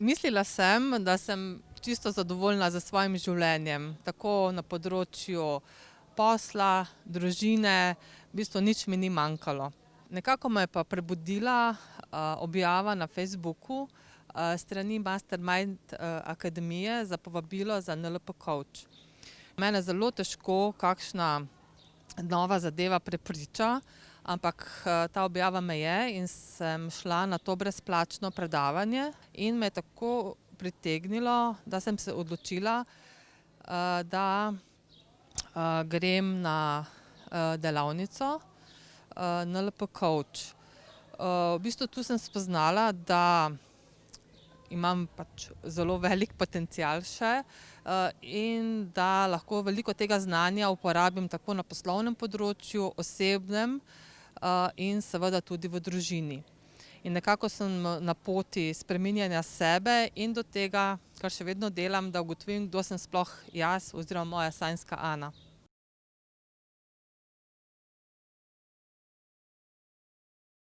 Mislila sem, da sem čisto zadovoljna s svojim življenjem, tako na področju posla, družine, v bistvu nič mi ni manjkalo. Nekako me je pa prebudila, objava na Facebooku, strani Mastermind, akademije za povabilo za NLP coach. Mene zelo težko kakšna nova zadeva prepriča, ampak, ta objava me je in sem šla na to brezplačno predavanje in me je tako pritegnilo, da sem se odločila, da, grem na, delavnico, NLP coach. V bistvu tu sem spoznala, da imam pač zelo velik potencial še, in da lahko veliko tega znanja uporabim tako na poslovnem področju, osebnem, in seveda tudi v družini. In nekako sem na poti spreminjanja sebe in do tega, kar še vedno delam, da ugotovim, kdo sem sploh jaz oziroma moja sanjska Ana.